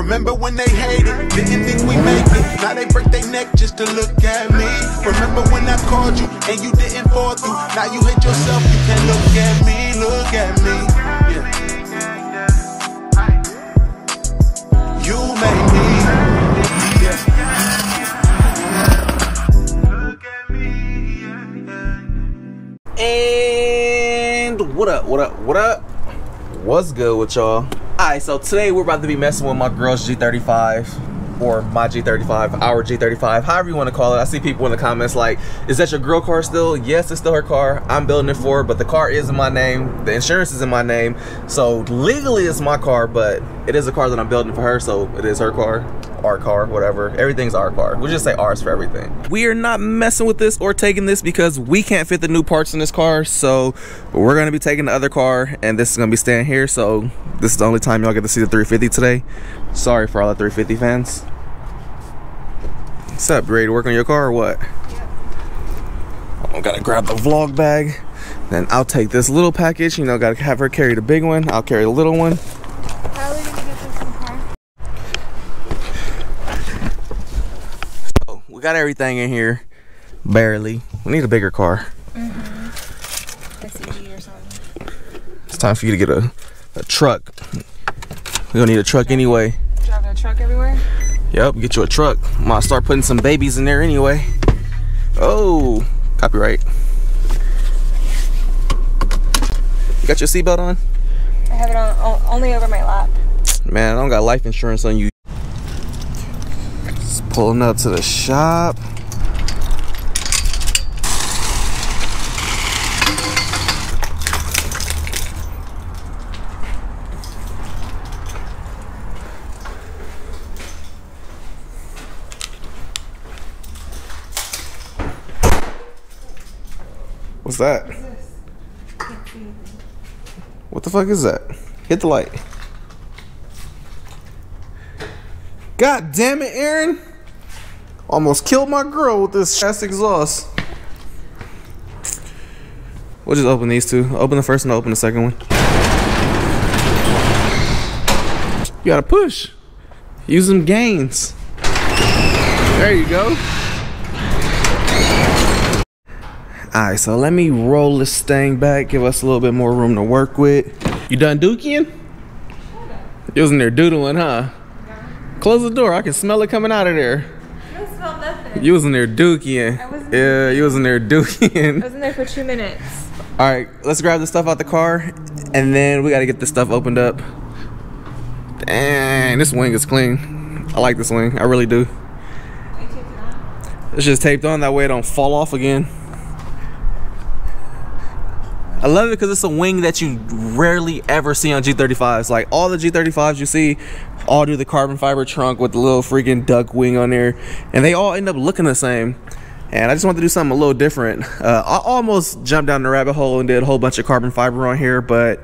Remember when they hated, didn't think we make it. Now they break their neck just to look at me. Remember when I called you and you didn't fall through. Now you hate yourself, you can't look at me, look at me. Yeah. You made me. Yeah. Look at me. And what up, what up, what up? What's good with y'all? Alright, so today we're about to be messing with my girl's G35, or my G35, our G35, however you want to call it. I see people in the comments like, is that your girl car still? Yes, it's still her car. I'm building it for her, but the car is in my name. The insurance is in my name. So legally it's my car, but it is a car that I'm building for her, so it is her car. Our car, whatever. Everything's our car. We'll just say ours for everything. We are not messing with this or taking this because we can't fit the new parts in this car. So we're gonna be taking the other car, and this is gonna be staying here. So this is the only time y'all get to see the 350 today. Sorry for all the 350 fans. What's up? You ready to work on your car or what? Yeah. I gotta grab the vlog bag. Then I'll take this little package. You know, gotta have her carry the big one. I'll carry the little one. How are we gonna get this in the car? We got everything in here, barely. We need a bigger car. SUV or something. It's time for you to get a truck. We're gonna need a truck anyway. Driving a truck everywhere? Yep, get you a truck. Might start putting some babies in there anyway. Oh, copyright. You got your seatbelt on? I have it on only over my lap. Man, I don't got life insurance on you. Just pulling up to the shop. What's that? What is this? What the fuck is that? Hit the light. God damn it, Aaron. Almost killed my girl with this ass exhaust. We'll just open these two. Open the first one, open the second one. You gotta push. Use them gains. There you go. Alright, so let me roll this thing back, give us a little bit more room to work with. You done dookie-ing? You was in there doodling, huh? Close the door, I can smell it coming out of there. I don't smell nothing. You was in there dookie-ing. Yeah, you was in there dookie-ing. I was in there for 2 minutes. Alright, let's grab the stuff out the car, and then we gotta get this stuff opened up. Dang, this wing is clean. I like this wing, I really do. Are you taped it on? It's just taped on, that way it don't fall off again. I love it because it's a wing that you rarely ever see on G35s. Like all the G35s you see all do the carbon fiber trunk with the little freaking duck wing on there, and they all end up looking the same. And I just wanted to do something a little different. I almost jumped down the rabbit hole and did a whole bunch of carbon fiber on here, but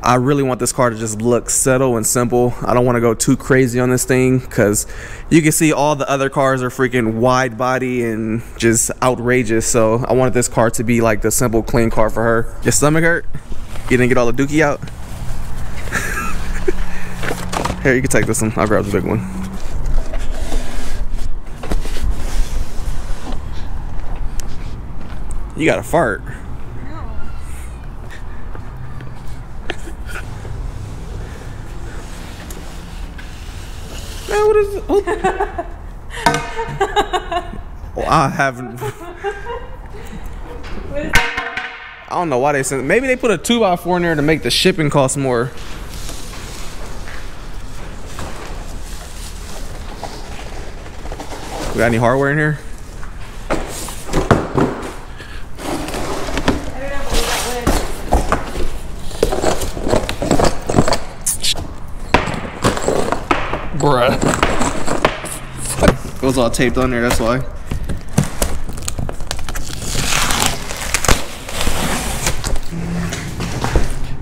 I really want this car to just look subtle and simple. I don't want to go too crazy on this thing because you can see all the other cars are freaking wide body and just outrageous. So I wanted this car to be like the simple, clean car for her. Your stomach hurt? You didn't get all the dookie out? Here, you can take this one. I'll grab the big one. You got a fart. Man, what is it? Oh. Well, I haven't. What is that? I don't know why they sent. Maybe they put a 2x4 in there to make the shipping cost more. We got any hardware in here? I don't know, but we got wood. Bruh. It was all taped on there, that's why.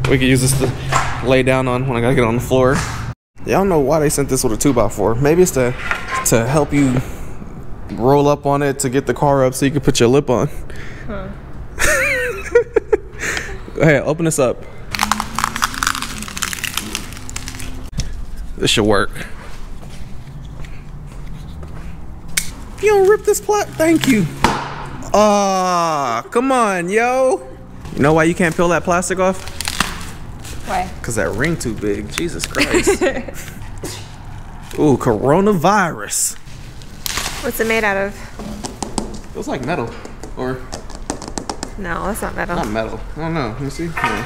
We could use this to lay down on when I gotta get on the floor. Yeah, I don't know why they sent this with a 2x4. Maybe it's to help you roll up on it to get the car up so you can put your lip on. Huh. Go ahead, open this up. This should work. You don't rip this thank you. Ah, come on, yo. You know why you can't peel that plastic off? Why? Cause that ring too big. Jesus Christ. Ooh, coronavirus. What's it made out of? Feels like metal, or No, that's not metal. not metal. I don't know. Let me see. No.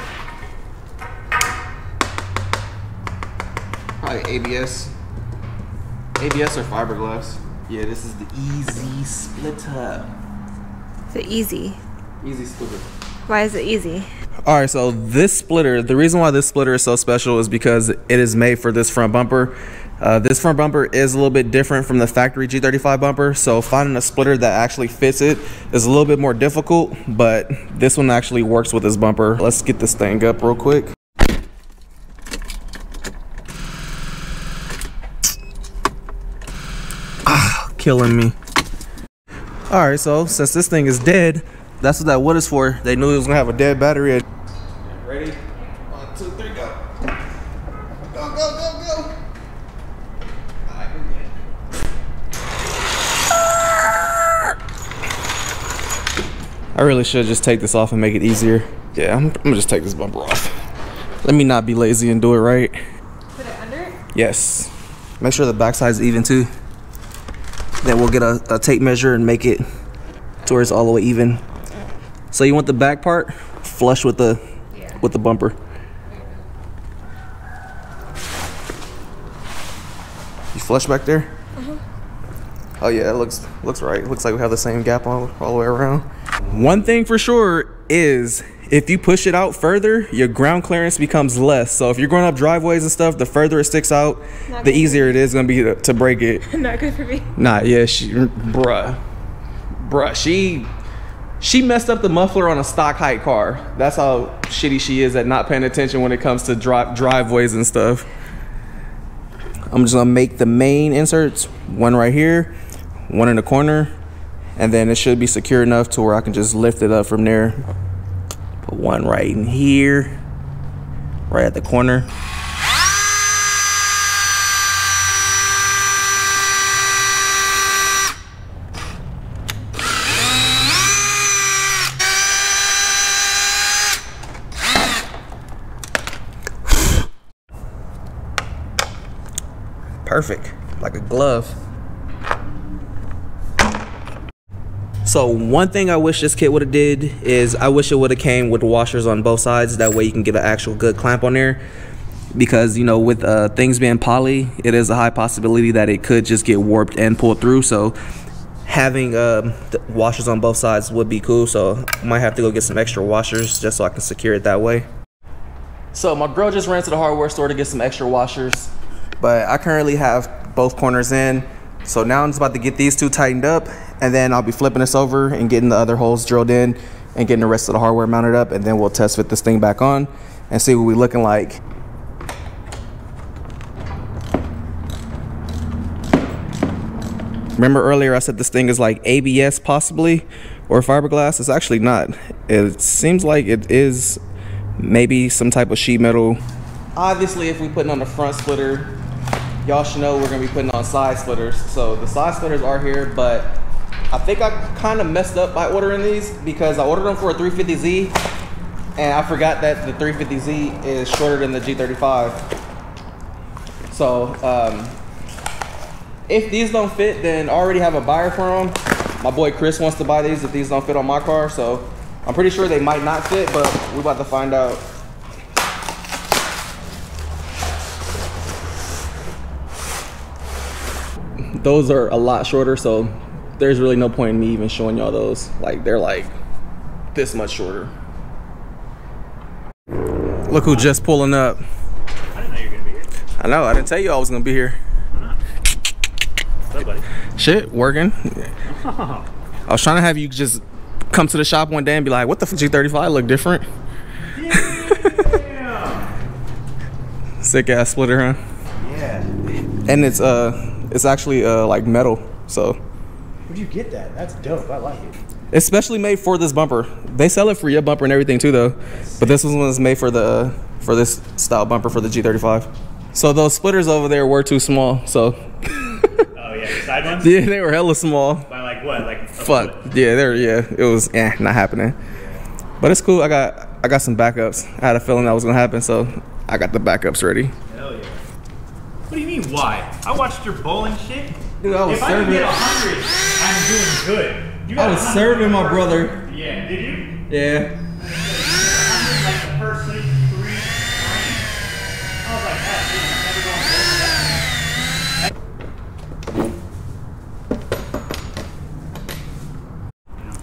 Probably ABS. ABS or fiberglass. Yeah, this is the Easy Splitter. The easy. Easy Splitter. Why is it easy? All right, so this splitter, the reason why this splitter is so special is because it is made for this front bumper. This front bumper is a little bit different from the factory G35 bumper, so finding a splitter that actually fits it is a little bit more difficult, but this one actually works with this bumper. Let's get this thing up real quick. Ah, killing me. All right, so since this thing is dead, that's what that wood is for. They knew it was gonna have a dead battery. Ready? 1, 2, 3, go. Go, go, go, go. All right, we're good. I really should just take this off and make it easier. Yeah, I'm gonna just take this bumper off. Let me not be lazy and do it right. Put it under it? Yes. Make sure the backside is even too. Then we'll get a tape measure and make it to where it's all the way even. So you want the back part flush with the bumper. You flush back there? Oh yeah, it looks right. It looks like we have the same gap all the way around. One thing for sure is if you push it out further, your ground clearance becomes less. So if you're going up driveways and stuff, the further it sticks out, the easier it is gonna be to break it. Not good for me. Nah, yeah, bruh, she messed up the muffler on a stock height car. That's how shitty she is at not paying attention when it comes to driveways and stuff. I'm just gonna make the main inserts, one right here, one in the corner, and then it should be secure enough to where I can just lift it up from there. Put one right in here, right at the corner. Perfect, like a glove. So one thing I wish this kit would have did is I wish it would have came with washers on both sides. That way you can get an actual good clamp on there. Because, you know, with things being poly, it is a high possibility that it could just get warped and pulled through. So having the washers on both sides would be cool. So I might have to go get some extra washers just so I can secure it that way. So my girl just ran to the hardware store to get some extra washers. But I currently have both corners in. So now I'm just about to get these two tightened up, and then I'll be flipping this over and getting the other holes drilled in and getting the rest of the hardware mounted up, and then we'll test fit this thing back on and see what we're looking like. Remember earlier I said this thing is like ABS possibly, or fiberglass? It's actually not. It seems like it is maybe some type of sheet metal. Obviously, if we put on the front splitter, y'all should know we're gonna be putting on side splitters. So the side splitters are here, but I think I kind of messed up by ordering these because I ordered them for a 350Z and I forgot that the 350Z is shorter than the G35. So if these don't fit, then I already have a buyer for them. My boy Chris wants to buy these if these don't fit on my car. So I'm pretty sure they might not fit, but we're about to find out. Those are a lot shorter, so there's really no point in me even showing y'all those. Like, they're like this much shorter. Look who just pulling up. I didn't know you were gonna be here. I know, I didn't tell you I was gonna be here. What's up, buddy? Shit, working. Oh. I was trying to have you just come to the shop one day and be like, what the G35 look different? Yeah. Sick ass splitter, huh? Yeah. And it's actually like metal, so. Where'd you get that? That's dope. I like it. It's specially made for this bumper. They sell it for your bumper and everything too, though. But this one was made for the for this style bumper for the G35. So those splitters over there were too small. So. Oh yeah, the side ones. Yeah, they were hella small. But Fuck. Yeah, it was not happening. But it's cool. I got some backups. I had a feeling that was gonna happen, so I got the backups ready. Hell yeah. What do you mean why? I watched your bowling shit. Dude, I was if I can get 100, I'm doing good. You got I was 100 serving my brother. Yeah, did you? Yeah. Like the first 3 frames. I was like, God, dude, I'm never going to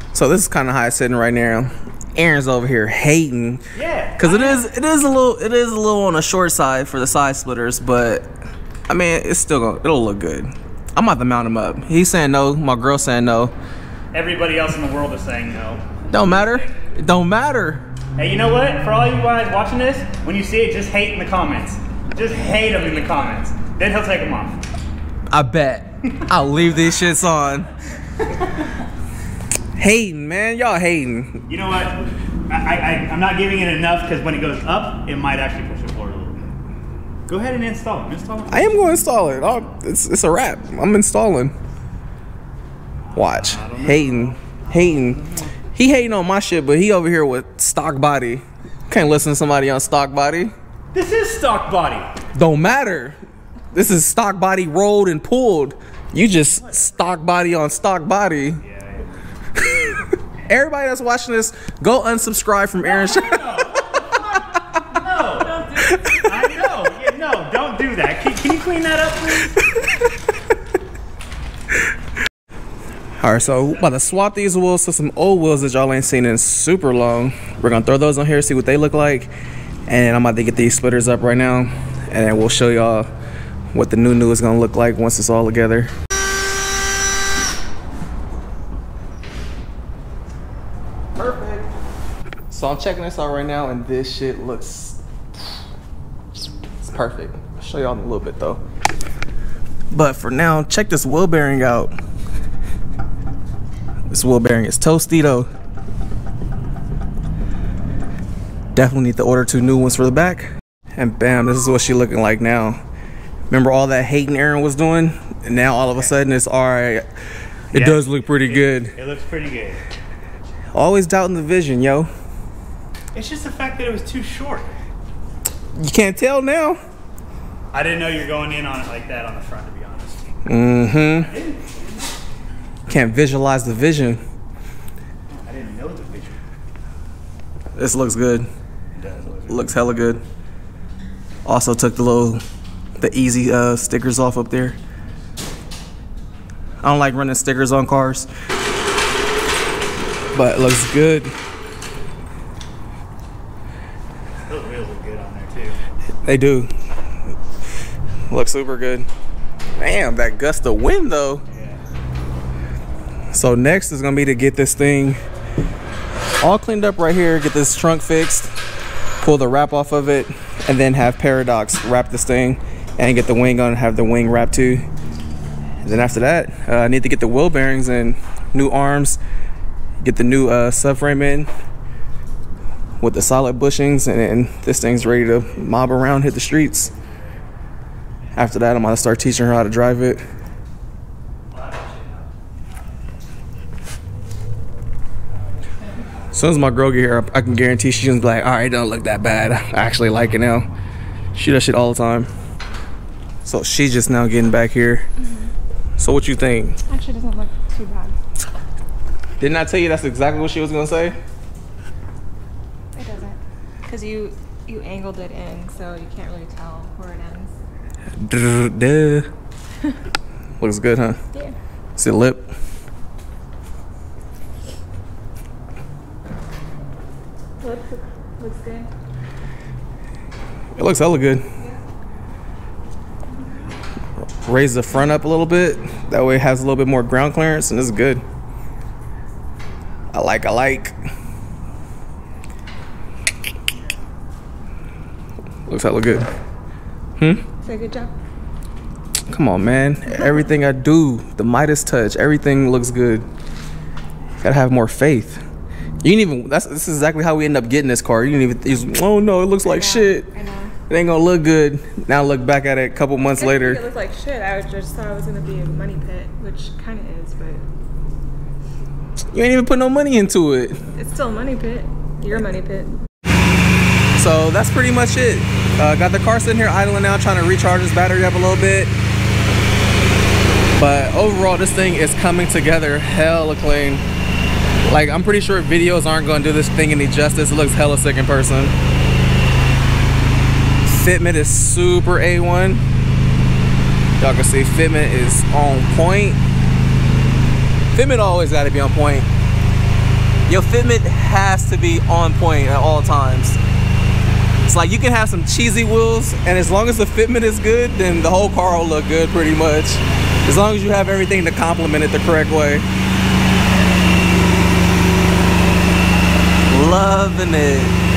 that. So this is kind of how it's sitting right now. Aaron's over here hating. Yeah. Cause it is a little on the short side for the side splitters, but I mean it'll look good. I'm about to mount him up. He's saying no. My girl's saying no. Everybody else in the world is saying no. Don't matter. It don't matter. Hey, you know what? For all you guys watching this, when you see it, just hate in the comments. Just hate him in the comments. Then he'll take them off. I bet. I'll leave these shits on. Hating, man. Y'all hating. You know what? I'm not giving it enough because when it goes up, it might actually push it forward a little bit. Go ahead and install it. I am going to install it. Oh, it's a wrap. I'm installing. Watch. Hating. He hating on my shit, but he over here with stock body. Can't listen to somebody on stock body. This is stock body. Don't matter. This is stock body rolled and pulled. You just stock body on stock body. Yeah. Everybody that's watching this, go unsubscribe from Aaron's channel. No. Don't do that. I know. Yeah, no, don't do that. Can you clean that up, please? Alright, so we're about to swap these wheels to some old wheels that y'all ain't seen in super long. We're gonna throw those on here, see what they look like. And I'm about to get these splitters up right now. And then we'll show y'all what the new is gonna look like once it's all together. Perfect. So I'm checking this out right now and this shit looks, it's perfect. I'll show y'all in a little bit though. But for now, check this wheel bearing out. This wheel bearing is toasty though. Definitely need to order 2 new ones for the back. And bam, this is what she looking like now. Remember all that hating Aaron was doing? And now all of a sudden it's alright. It does look pretty good. It looks pretty good. Always doubting the vision, yo. It's just the fact that it was too short. You can't tell now. I didn't know you're going in on it like that on the front, to be honest. Mm-hmm. Can't visualize the vision. I didn't know the vision. This looks good. It does. Looks hella good. Also took the easy stickers off up there. I don't like running stickers on cars, but it looks good. Those wheels look good on there too. They do. Look super good. Damn, that gust of wind though. Yeah. So next is gonna be to get this thing all cleaned up right here, get this trunk fixed, pull the wrap off of it, and then have Paradox wrap this thing and get the wing on and have the wing wrap too. And then after that, I need to get the wheel bearings and new arms, get the new subframe in with the solid bushings, and then this thing's ready to mob around, hit the streets. After that, I'm gonna start teaching her how to drive it. As soon as my girl get here, I can guarantee she's gonna be like, all right, it don't look that bad. I actually like it now. She does shit all the time. So she's just now getting back here. So what you think? Actually, doesn't look too bad. Didn't I tell you that's exactly what she was gonna say? It doesn't, because you angled it in, so you can't really tell where it ends. Duh. Looks good, huh? Yeah. See the lip? Looks good. It looks hella good. Raise the front up a little bit. That way it has a little bit more ground clearance, and this is good. I like. Looks hella good. Say good job. Come on, man. Everything I do, the Midas touch, everything looks good. Gotta have more faith. You didn't even, this is exactly how we end up getting this car. You didn't even, oh no, it looks like shit. I know. It ain't gonna look good. Now look back at it a couple months later. It looked like shit. I just thought it was gonna be a money pit, which kind of is, but You ain't even put no money into it. It's still a money pit. Your money pit. So that's pretty much it. Got the car sitting here idling now, trying to recharge this battery up a little bit. But overall, this thing is coming together hella clean. Like, I'm pretty sure videos aren't going to do this thing any justice. It looks hella sick in person. Fitment is super A1. Y'all can see fitment is on point. Fitment always got to be on point. Your fitment has to be on point at all times. It's like you can have some cheesy wheels, and as long as the fitment is good, then the whole car will look good pretty much. As long as you have everything to complement it the correct way. Loving it.